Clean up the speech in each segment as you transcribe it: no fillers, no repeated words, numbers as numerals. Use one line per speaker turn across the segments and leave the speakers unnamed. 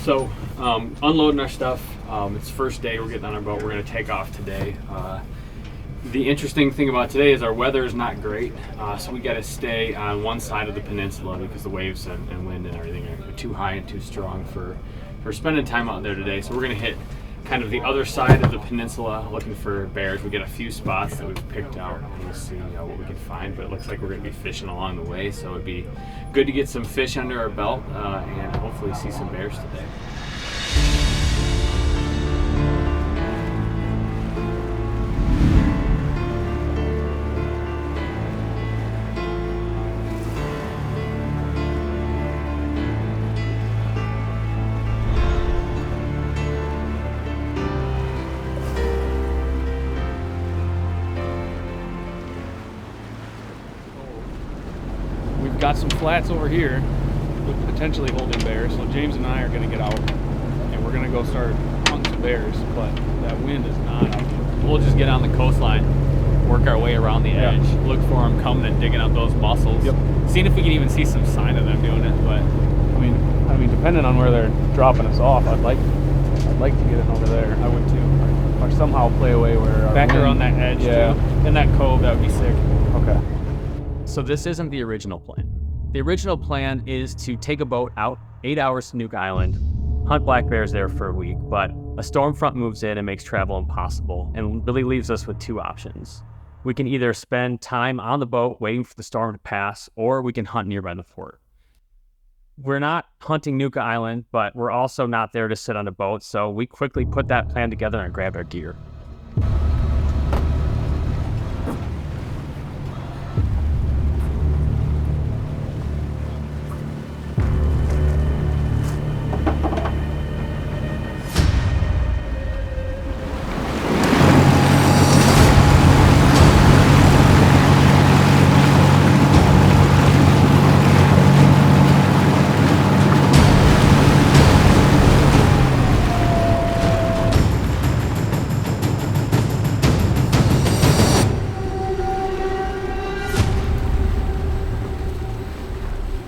So, unloading our stuff. It's first day. We're getting on our boat. We're going to take off today. The interesting thing about today is our weather is not great, so we got to stay on one side of the peninsula because the waves and wind and everything are too high and too strong for spending time out there today. So we're going to hit kind of the other side of the peninsula looking for bears. We get a few spots that we've picked out, and we'll see what we can find. But it looks like we're going to be fishing along the way, so it'd be good to get some fish under our belt and hopefully see some bears today.
Got some flats over here with potentially holding bears, so James and I are going to get out and we're going to go start hunting some bears, but that wind is not out.
We'll just get on the coastline, work our way around the edge, look for them coming and digging up those mussels, seeing if we can even see some sign of them doing it. But
I mean depending on where they're dropping us off, I'd like to get in over there.
I would too.
Or somehow play away where
back around that edge too, in that cove. That would be sick.
Okay.
So this isn't the original plan. The original plan is to take a boat out 8 hours to NUKA Island, hunt black bears there for a week, but a storm front moves in and makes travel impossible and really leaves us with two options. We can either spend time on the boat waiting for the storm to pass, or we can hunt nearby the fort. We're not hunting NUKA Island, but we're also not there to sit on a boat, so we quickly put that plan together and grabbed our gear.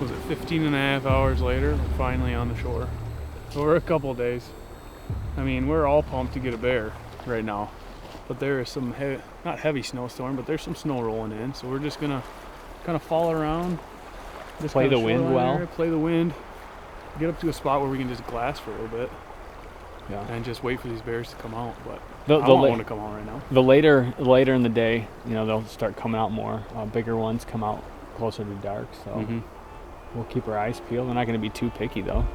Was it 15.5 hours later, we're finally on the shore. Over a couple of days. I mean, we're all pumped to get a bear right now, but there is some not heavy snowstorm, but there's some snow rolling in, so we're just gonna kind of follow around, just
play the wind well,
play the wind, get up to a spot where we can just glass for a little bit, and just wait for these bears to come out. But I don't want to come out right now.
The later in the day, they'll start coming out more. Bigger ones come out closer to dark, so we'll keep our eyes peeled. We're not going to be too picky though.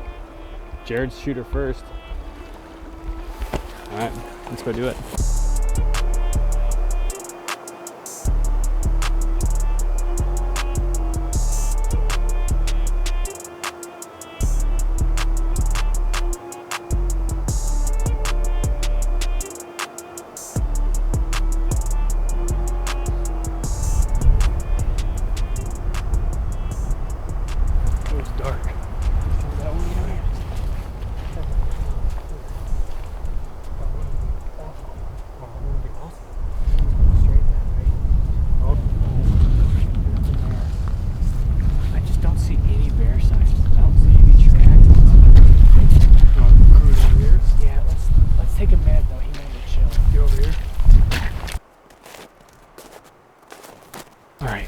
Jared's shooter first. All right, let's go do it.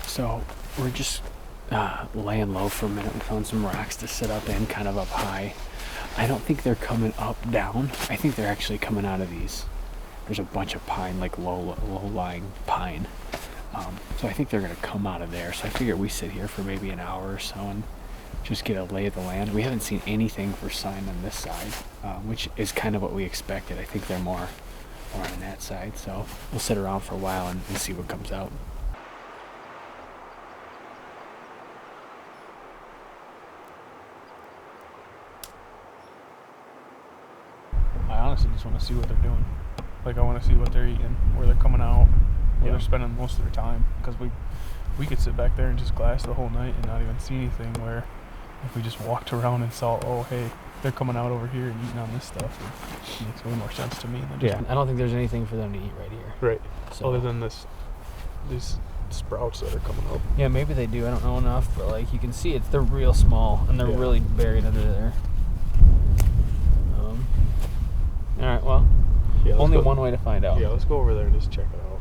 So we're just laying low for a minute. We found some rocks to sit up in, kind of up high. I don't think they're coming up down. I think they're actually coming out of these. There's a bunch of pine, like low-lying pine. So I think they're gonna come out of there. So I figure we sit here for maybe an hour or so and just get a lay of the land. We haven't seen anything for sign on this side, which is kind of what we expected. I think they're more on that side. So we'll sit around for a while and see what comes out.
I honestly just want to see what they're doing. Like, I want to see what they're eating, where they're coming out, where they're spending most of their time. Because we could sit back there and just glass the whole night and not even see anything, where if we just walked around and saw, oh, hey, they're coming out over here and eating on this stuff, it makes way more sense to me than just...
I don't think there's anything for them to eat right here.
Right. So, other than these sprouts that are coming up.
Yeah, maybe they do. I don't know enough, but like you can see they're real small and they're really buried under there. All right, well,
Yeah, let's
only
go.
one way to find out.
Yeah, let's go over there and just check it out.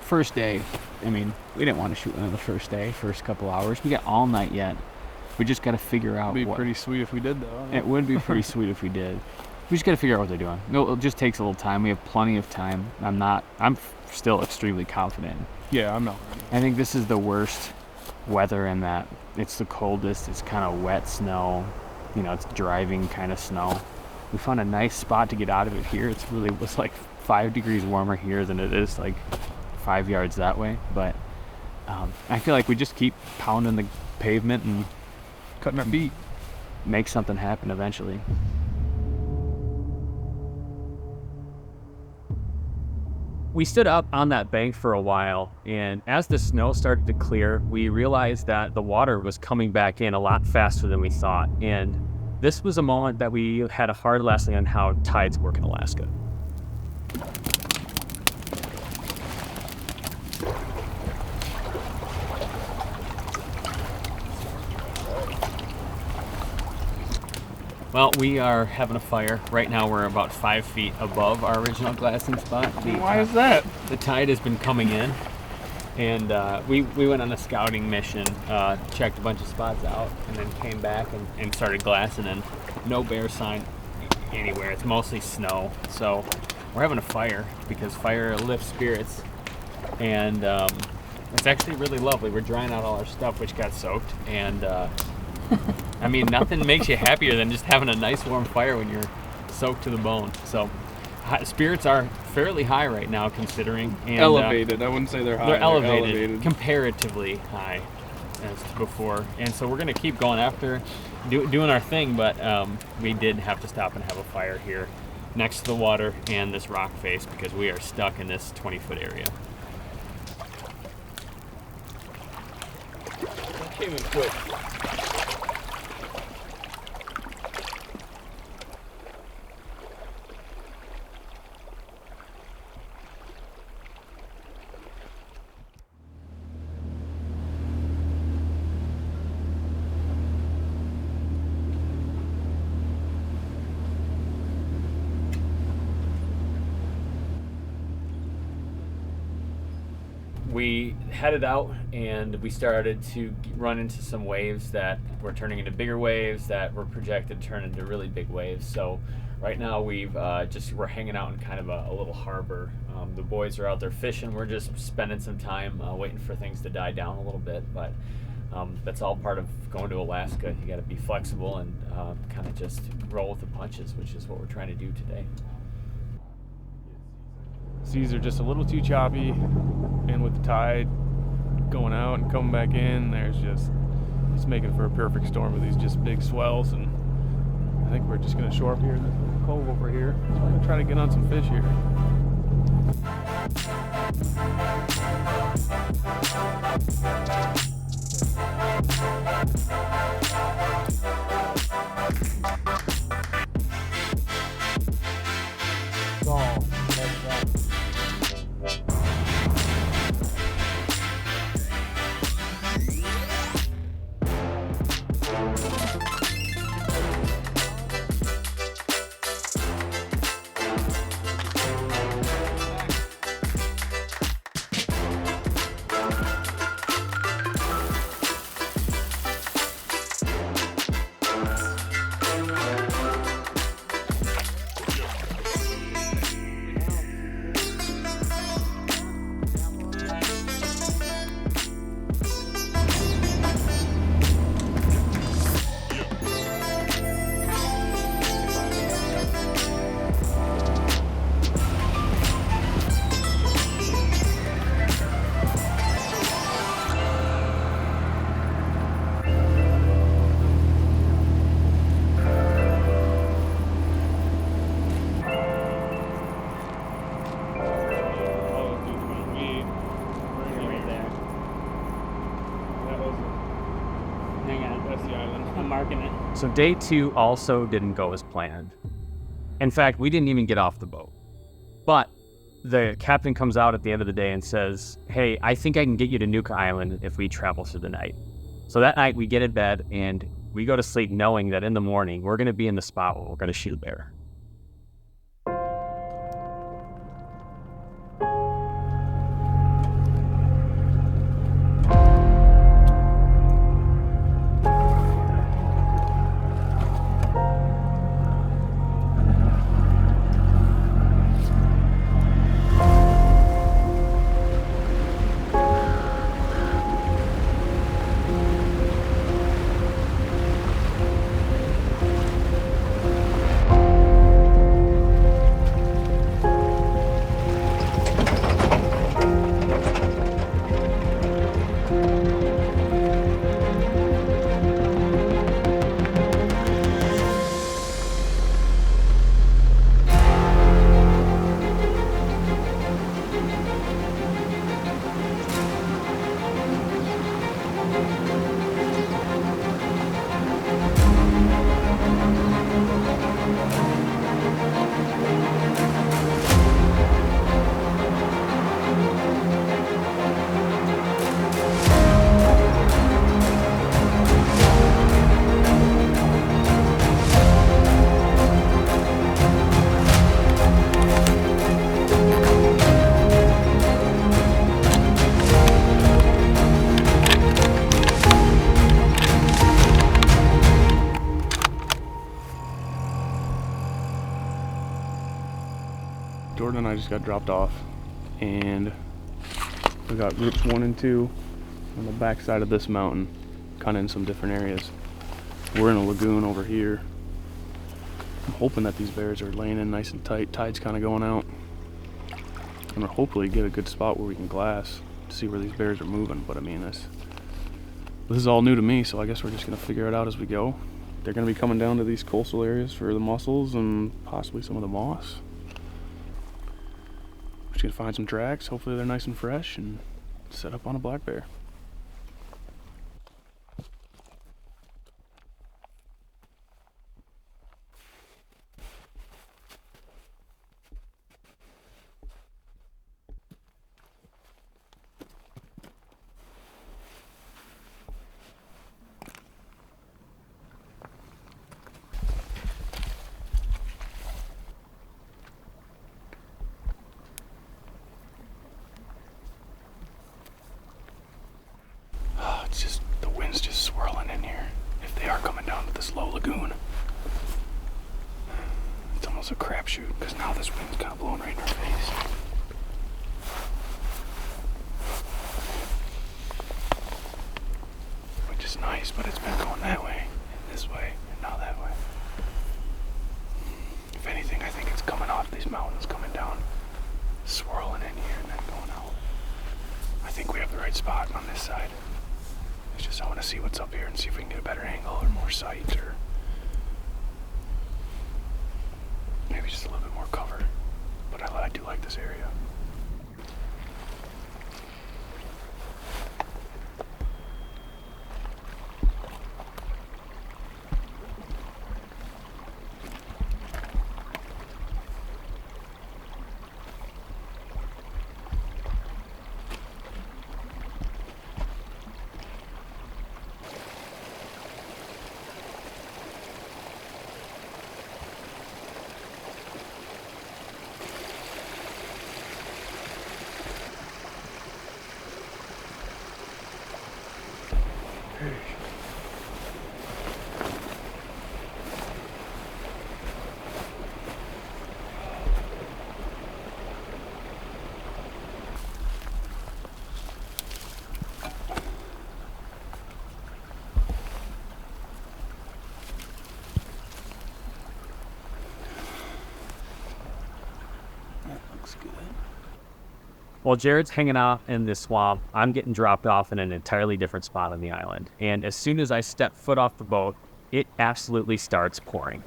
First day, I mean, we didn't want to shoot one on the first couple hours. We got all night yet. We just got to figure out
It'd be
what.
pretty sweet if we did, though.
It would be pretty sweet if we did. We just got to figure out what they're doing. No, it just takes a little time. We have plenty of time. I'm still extremely confident.
Yeah, I'm not.
I think this is the worst weather in that it's the coldest. It's kind of wet snow. You know, it's driving kind of snow. We found a nice spot to get out of it here. It's like 5 degrees warmer here than it is like 5 yards that way. But I feel like we just keep pounding the pavement and
Cutting our feet.
make something happen eventually.
We stood up on that bank for a while, and as the snow started to clear, we realized that the water was coming back in a lot faster than we thought. And this was a moment that we had a hard lesson on how tides work in Alaska.
Well, we are having a fire. Right now we're about 5 feet above our original glassing spot.
Why is that?
The tide has been coming in, and we went on a scouting mission, checked a bunch of spots out, and then came back and started glassing, and no bear sign anywhere. It's mostly snow. So we're having a fire because fire lifts spirits, and it's actually really lovely. We're drying out all our stuff, which got soaked, and I mean, nothing makes you happier than just having a nice warm fire when you're soaked to the bone. So spirits are fairly high right now, considering. And,
Elevated. I wouldn't say they're high.
they're elevated, comparatively high as to before. And so we're going to keep going after doing our thing, but we did have to stop and have a fire here next to the water and this rock face because we are stuck in this 20-foot area.
That came in quick.
We headed out and we started to run into some waves that were turning into bigger waves that were projected to turn into really big waves. So right now we're hanging out in kind of a little harbor. The boys are out there fishing. We're just spending some time waiting for things to die down a little bit. But that's all part of going to Alaska. You got to be flexible and kind of just roll with the punches, which is what we're trying to do today.
Seas are just a little too choppy, and with the tide going out and coming back in, it's making for a perfect storm with these just big swells. And I think we're just gonna shore up here in this little cove over here. So I'm gonna try to get on some fish here. Dicey Island. I'm marking it.
So day 2 also didn't go as planned. In fact, we didn't even get off the boat. But the captain comes out at the end of the day and says, hey, I think I can get you to NUKA Island if we travel through the night. So that night we get in bed and we go to sleep knowing that in the morning we're going to be in the spot where we're going to shoot a bear.
Jordan and I just got dropped off, and we got groups 1 and 2 on the back side of this mountain, kind of in some different areas. We're in a lagoon over here. I'm hoping that these bears are laying in nice and tight. Tide's kind of going out. I'm gonna hopefully get a good spot where we can glass to see where these bears are moving. But I mean, this is all new to me, so I guess we're just gonna figure it out as we go. They're gonna be coming down to these coastal areas for the mussels and possibly some of the moss. Just gonna find some tracks, hopefully they're nice and fresh, and set up on a black bear. It's just, the wind's just swirling in here. If they are coming down to this low lagoon, it's almost a crapshoot, because now this wind's kind of blowing right in our face. Which is nice, but it's been going that way, and this way, and now that way. If anything, I think it's coming off these mountains, coming down, swirling in here, and then going out. I think we have the right spot on this side. It's just I want to see what's up here and see if we can get a better angle or more sight, or maybe just a little bit more cover. But I do like this area.
While Jared's hanging out in this swamp, I'm getting dropped off in an entirely different spot on the island. And as soon as I step foot off the boat, it absolutely starts pouring.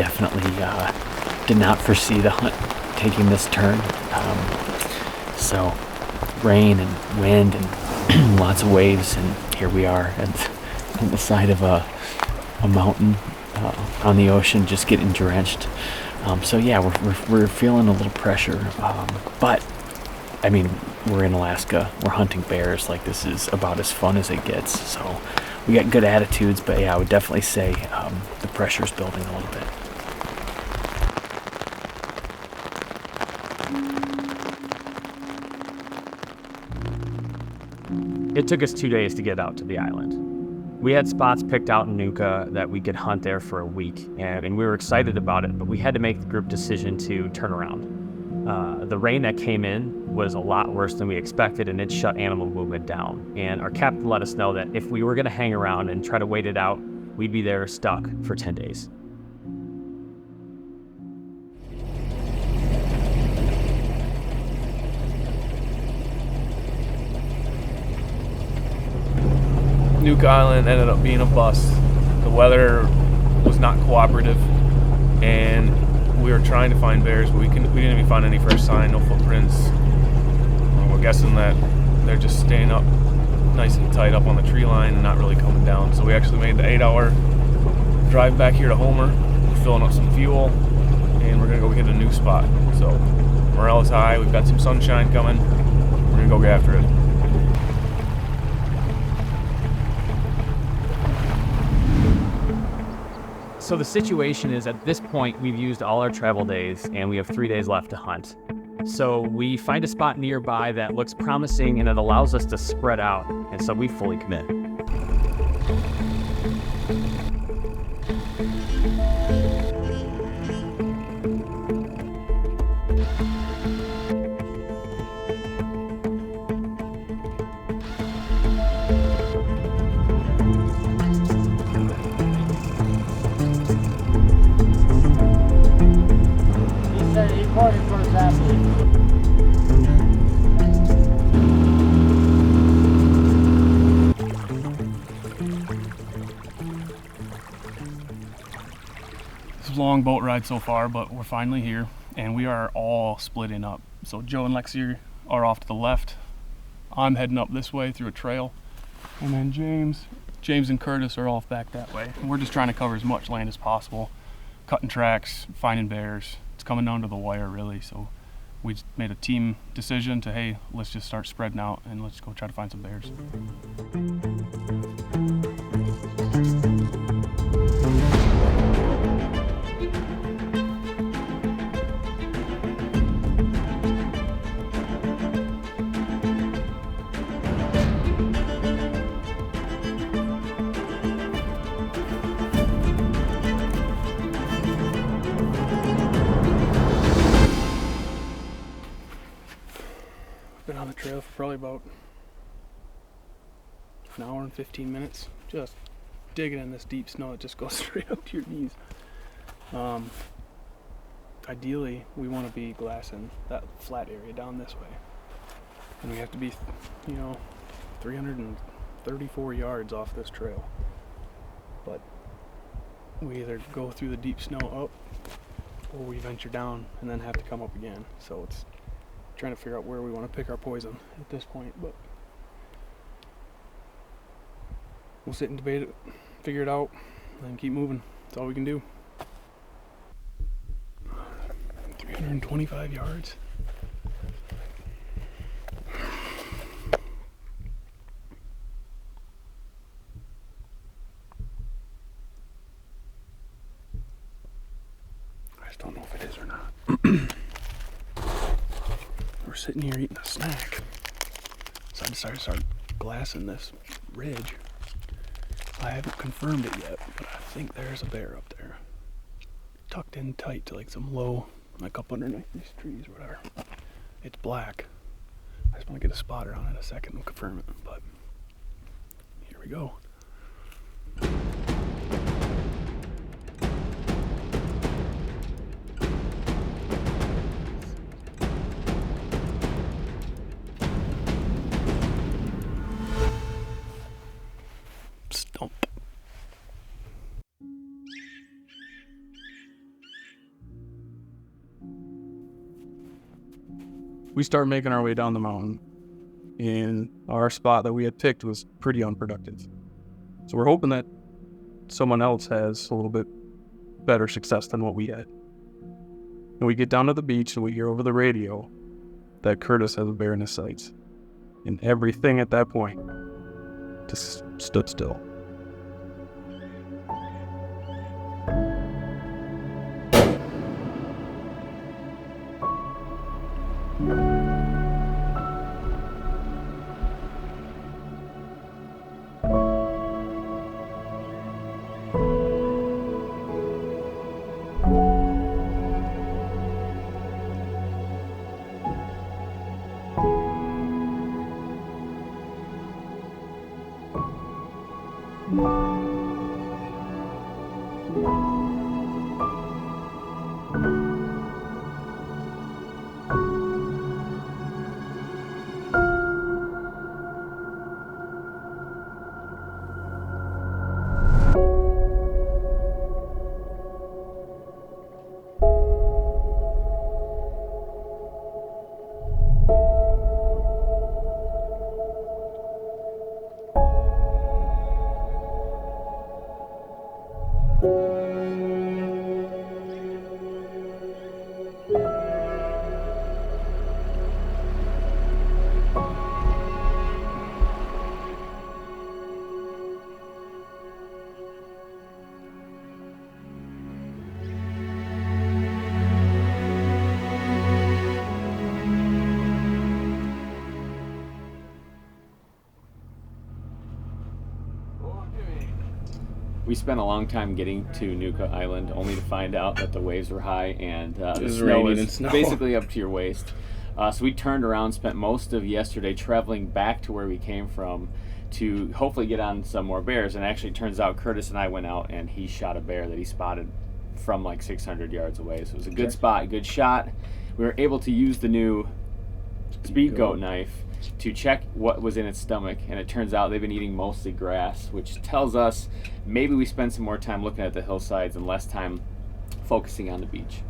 definitely did not foresee the hunt taking this turn. So rain and wind and lots of waves, and here we are on the side of a mountain on the ocean, just getting drenched. So yeah, we're feeling a little pressure, but I mean, we're in Alaska, we're hunting bears, like this is about as fun as it gets. So we got good attitudes, but yeah, I would definitely say the pressure's building a little bit.
It took us 2 days to get out to the island. We had spots picked out in NUKA that we could hunt there for a week, and we were excited about it, but we had to make the group decision to turn around. The rain that came in was a lot worse than we expected, and it shut animal movement down. And our captain let us know that if we were going to hang around and try to wait it out, we'd be there stuck for 10 days.
NUKA Island ended up being a bust. The weather was not cooperative, and we were trying to find bears, but we didn't even find any first sign, no footprints. We're guessing that they're just staying up nice and tight up on the tree line and not really coming down. So we actually made the 8-hour drive back here to Homer. We're filling up some fuel, and we're gonna go hit a new spot. So morale is high, we've got some sunshine coming. We're gonna go get after it.
So the situation is, at this point, we've used all our travel days and we have 3 days left to hunt. So we find a spot nearby that looks promising and it allows us to spread out, and so we fully commit.
It's a long boat ride so far, but we're finally here, and we are all splitting up. So Joe and Lexi are off to the left. I'm heading up this way through a trail, and then James and Curtis are off back that way. And we're just trying to cover as much land as possible, cutting tracks, finding bears. It's coming down to the wire, really. So we just made a team decision to, hey, let's just start spreading out and let's go try to find some bears. Been on the trail for probably about an hour and 15 minutes, just digging in this deep snow. It just goes straight up to your knees. Ideally, we want to be glassing that flat area down this way, and we have to be, 334 yards off this trail. But we either go through the deep snow up, or we venture down and then have to come up again. So it's trying to figure out where we want to pick our poison at this point, but we'll sit and debate it, figure it out, and keep moving. That's all we can do. 325 yards. I just don't know if it is or not. We're sitting here eating a snack, so I decided to start glassing this ridge. I haven't confirmed it yet, but I think there's a bear up there, tucked in tight to like some low, like up underneath these trees or whatever. It's black. I just want to get a spotter on it in a second and confirm it, but here we go. we start making our way down the mountain, and our spot that we had picked was pretty unproductive. So we're hoping that someone else has a little bit better success than what we had. And we get down to the beach and we hear over the radio that Curtis has a bear in his sights. And everything at that point just stood still.
We spent a long time getting to NUKA Island, only to find out that the waves were high and the
was
snow
raining
was
and snow.
basically up to your waist. So we turned around, spent most of yesterday traveling back to where we came from to hopefully get on some more bears. And actually, it turns out Curtis and I went out and he shot a bear that he spotted from like 600 yards away. So it was a good spot, good shot. We were able to use the new speed goat knife to check what was in its stomach, and it turns out they've been eating mostly grass, which tells us maybe we spend some more time looking at the hillsides and less time focusing on the beach.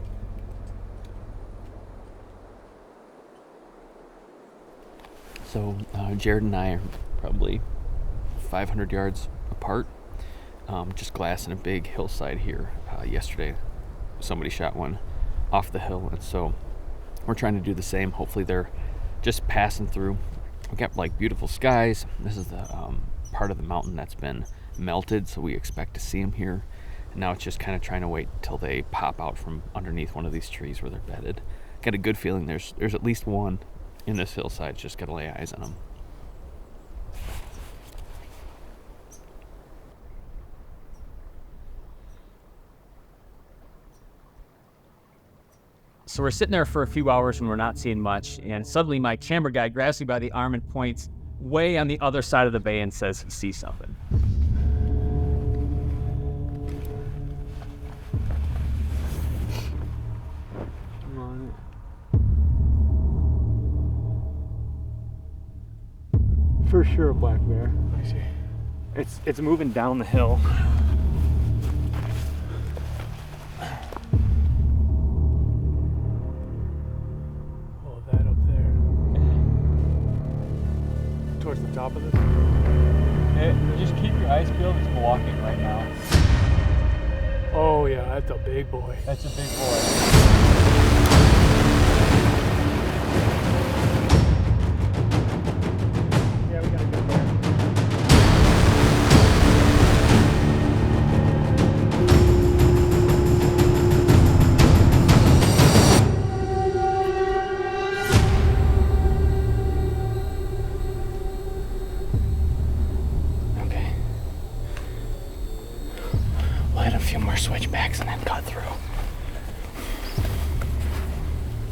So Jared and I are probably 500 yards apart, just glassing a big hillside here. Yesterday somebody shot one off the hill, and so we're trying to do the same. Hopefully they're just passing through. We got like beautiful skies. This is the part of the mountain that's been melted, so we expect to see them here. And now it's just kind of trying to wait till they pop out from underneath one of these trees where they're bedded. Got a good feeling there's at least one in this hillside. Just gotta lay eyes on them.
So we're sitting there for a few hours when we're not seeing much, and suddenly my camera guy grabs me by the arm and points way on the other side of the bay and says, "See something."
Come on. For sure a black bear.
Let me see.
It's moving down the hill.
Oh, that up there. Towards the top of this?
Just keep your eyes peeled. It's walking right now.
Oh yeah, that's a big boy.
That's a big boy.
Yeah, we got a good bear.
Okay. We'll hit a few more switchbacks and then cut through.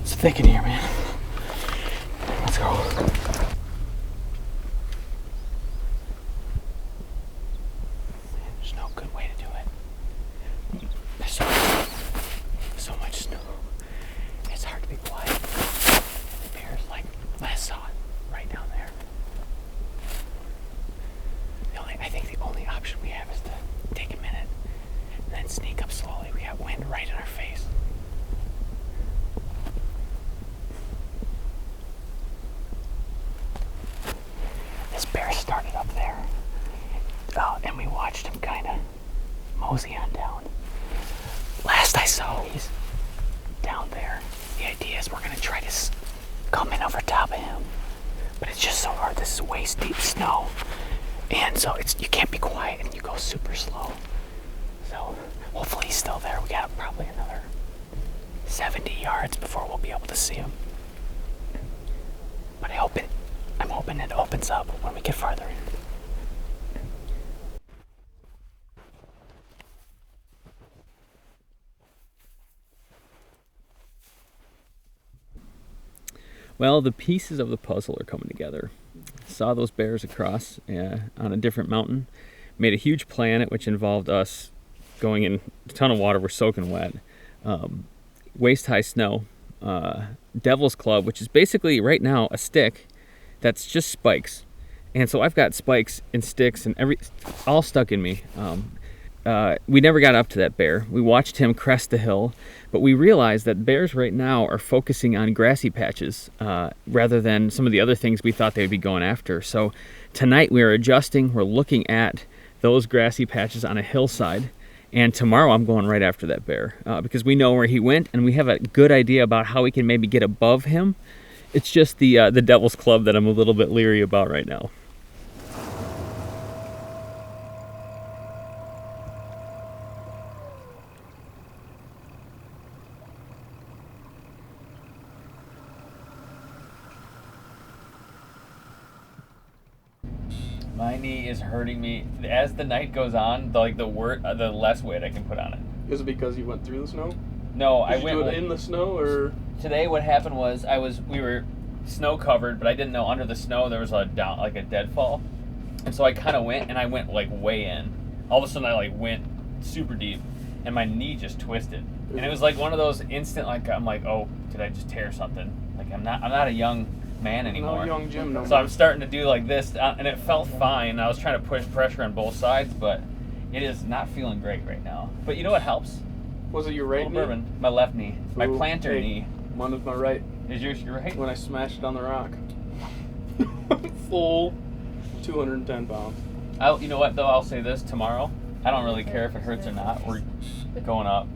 It's thick in here, man. Let's go. There's no good way to do it. There's so much snow. It's hard to be quiet. The bear's like last saw it right down there. I think the only option we have is to take a minute and then sneak up slowly. We got wind right in our face.
bear started up there, and we watched him kind of mosey on down. Last I saw, he's down there. The idea is we're gonna try to come in over top of him, but it's just so hard. This is waist deep snow, and so you can't be quiet and you go super slow. So hopefully he's still there. We got probably another 70 yards before we'll be able to see him. But I'm hoping it opens up when we get farther in.
Well, the pieces of the puzzle are coming together. Saw those bears across on a different mountain. Made a huge plan, which involved us going in a ton of water. We're soaking wet. Waist-high snow. Devil's Club, which is basically right now a stick that's just spikes. And so I've got spikes and sticks and all stuck in me. We never got up to that bear. We watched him crest the hill, but we realized that bears right now are focusing on grassy patches rather than some of the other things we thought they would be going after. So tonight we are adjusting. We're looking at those grassy patches on a hillside, and tomorrow I'm going right after that bear because we know where he went and we have a good idea about how we can maybe get above him. It's just the Devil's Club that I'm a little bit leery about right now. My knee is hurting me as the night goes on. The less weight I can put on it.
Is it because you went through the snow?
No,
Did you do it in the snow or?
Today what happened was we were snow covered, but I didn't know under the snow there was a deadfall, and so I kind of went and I went like way in. All of a sudden I like went super deep, and my knee just twisted, and it was like one of those instant I'm like, oh, did I just tear something? Like I'm not a young man anymore.
No young Jim no more.
So I'm starting to do like this, and it felt fine. I was trying to push pressure on both sides, but it is not feeling great right now. But you know what helps?
Was it your right knee?
Bourbon. My left knee. My
Ooh,
plantar
hey,
knee.
Mine was my right.
Is yours your right?
When I smashed it on the rock. Full 210 pounds.
You know what though? I'll say this tomorrow. I don't really care if it hurts or not. We're going up.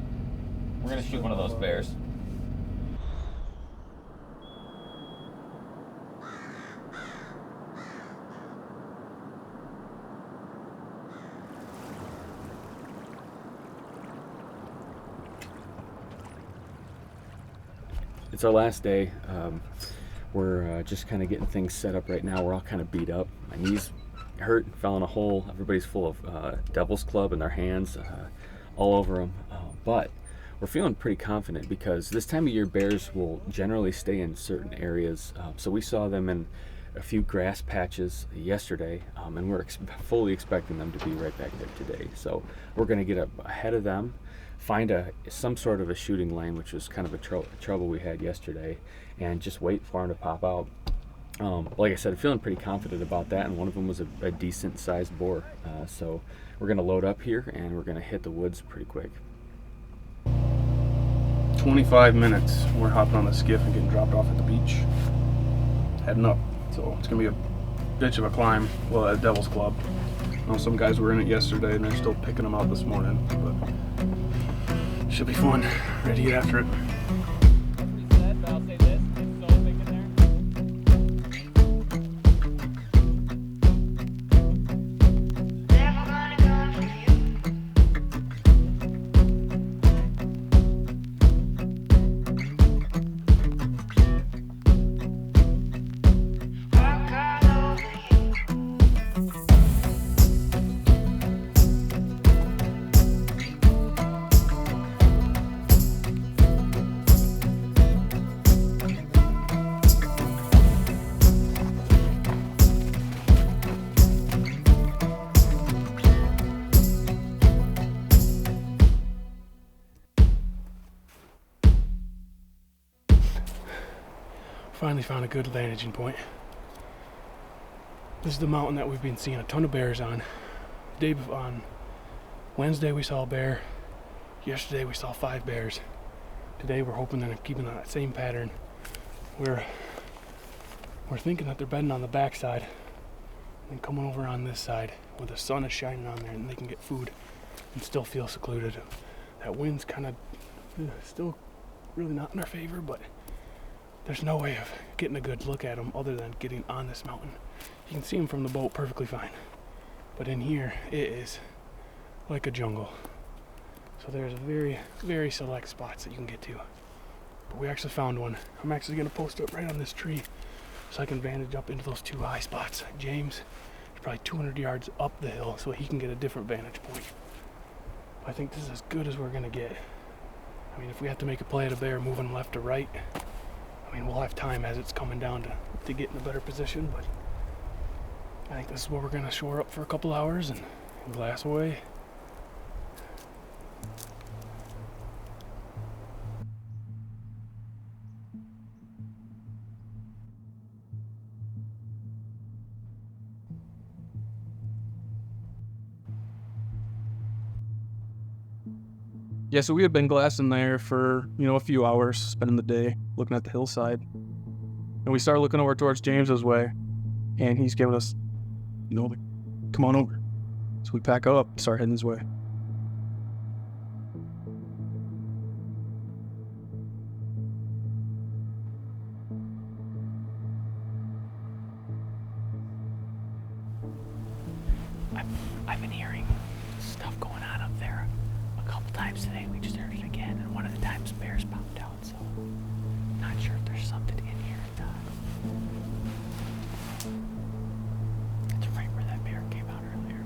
We're gonna shoot one of those bears.
It's our last day. We're just kind of getting things set up right now. We're all kind of beat up. My knees hurt, fell in a hole. Everybody's full of Devil's Club in their hands, all over them. But we're feeling pretty confident because this time of year bears will generally stay in certain areas. So we saw them in a few grass patches yesterday, and we're fully expecting them to be right back there today. So we're going to get up ahead of them, find some sort of a shooting lane, which was kind of a trouble we had yesterday, and just wait for them to pop out. Like I said, I'm feeling pretty confident about that, and one of them was a decent sized boar. So we're going to load up here and we're going to hit the woods pretty quick.
25 minutes. We're hopping on the skiff and getting dropped off at the beach. Heading up. So it's going to be a bitch of a climb. Well, at Devil's Club. I know some guys were in it yesterday and they're still picking them out this morning. But should be fun. Ready to get after it. Finally found a good vantage point. This is the mountain that we've been seeing a ton of bears on. On Wednesday we saw a bear. Yesterday we saw 5 bears. Today we're hoping they're keeping on that same pattern. We're thinking that they're bedding on the backside. and coming over on this side where the sun is shining on there and they can get food and still feel secluded. That wind's kind of still really not in our favor, but there's no way of getting a good look at them other than getting on this mountain. You can see them from the boat perfectly fine, but in here it is like a jungle. So there's very, very select spots that you can get to. But we actually found one. I'm actually gonna post it right on this tree so I can vantage up into those 2 high spots. James is probably 200 yards up the hill so he can get a different vantage point. I think this is as good as we're gonna get. I mean, if we have to make a play at a bear moving left to right, I mean, we'll have time as it's coming down to get in a better position, but I think this is where we're gonna shore up for a couple hours and glass away.
Yeah, so we had been glassing there for, a few hours, spending the day looking at the hillside. And we started looking over towards James's way, and he's giving us, come on over. So we pack up and start heading his way.
I've been hearing stuff going on up there a couple times today. We just heard it again, and one of the times bears popped out, so not sure if there's something in here or not. It's right where that bear came out earlier.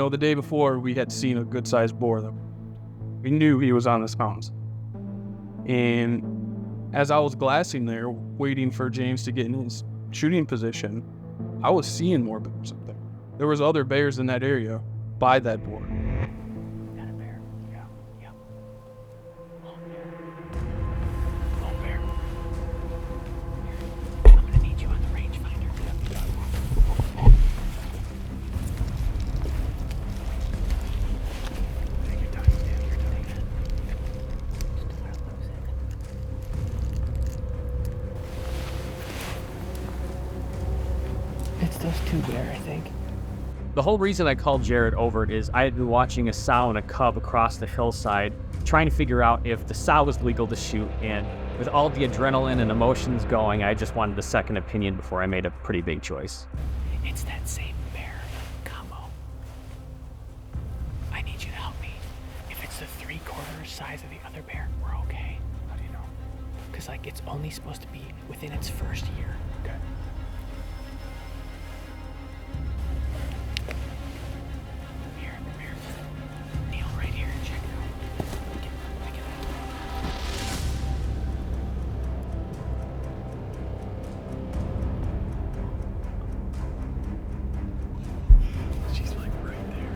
The day before, we had seen a good-sized boar that we knew he was on this mountain. And as I was glassing there, waiting for James to get in his shooting position, I was seeing more bears up there. There was other bears in that area by that boar.
Got a bear. Yeah. Yep. Lone bear. I'm gonna need you on the rangefinder. Take your time. Just don't want to lose it. It's those 2 bear, I think.
The whole reason I called Jared over is I had been watching a sow and a cub across the hillside, trying to figure out if the sow was legal to shoot, and with all the adrenaline and emotions going, I just wanted a second opinion before I made a pretty big choice.
It's that same bear combo. I need you to help me. If it's the 3/4 size of the other bear, we're okay. How do you know? Because it's only supposed to be within its first year.
Okay.
Here. Kneel right here and check it out. Look at that.
She's like right there.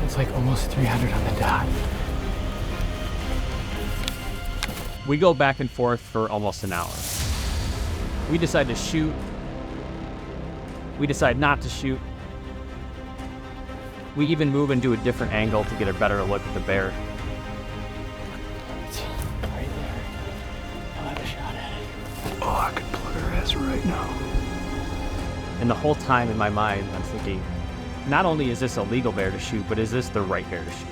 It's like almost 300 on the dot.
We go back and forth for almost an hour. We decide to shoot. We decide not to shoot. We even move into a different angle to get a better look at the bear.
It's right there. I'll have a shot at it.
Oh, I could plug her ass right now.
And the whole time in my mind, I'm thinking, not only is this a legal bear to shoot, but is this the right bear to shoot?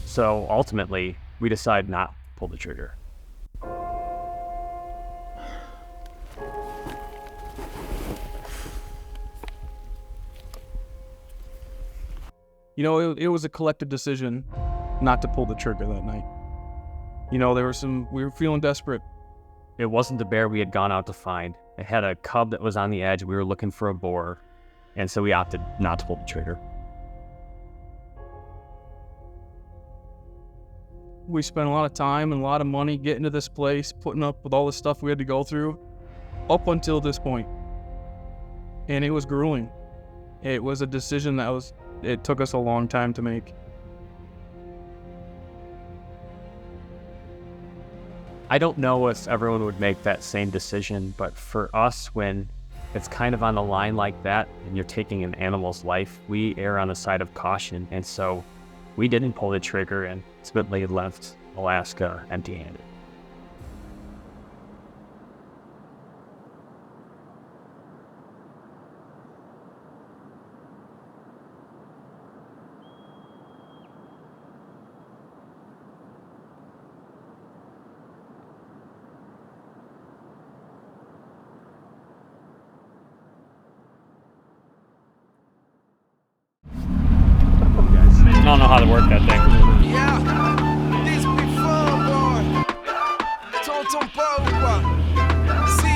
So ultimately, we decide not to pull the trigger.
It was a collective decision not to pull the trigger that night. We were feeling desperate.
It wasn't the bear we had gone out to find. It had a cub that was on the edge. We were looking for a boar, and so we opted not to pull the trigger.
We spent a lot of time and a lot of money getting to this place, putting up with all the stuff we had to go through, up until this point. And it was grueling. It was a decision it took us a long time to make.
I don't know if everyone would make that same decision, but for us, when it's kind of on the line like that and you're taking an animal's life, we err on the side of caution. And so we didn't pull the trigger and ultimately left Alaska empty-handed.
I don't know how to work that thing.
Yeah, this be fun, boy. T'entends pas ou quoi? Si.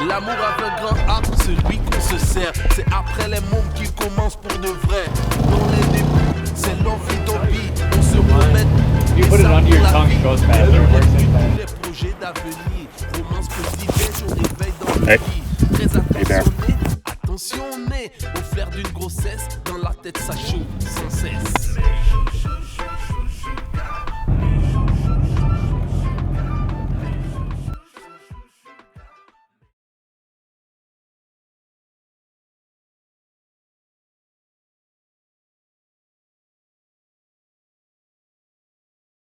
L'amour aveugle art, celui qu'on se sert. C'est après les mômes qui commencent pour de vrai. Dans les débuts, c'est l'envie d'envie. On se promène.
You put it under your tongue, it goes faster. It works anytime.
Les projets d'avenir, romance quotidienne, je réveille dans le lit. Très attentionné, attentionné au flair d'une grossesse. Dans la tête, ça chauffe sans cesse.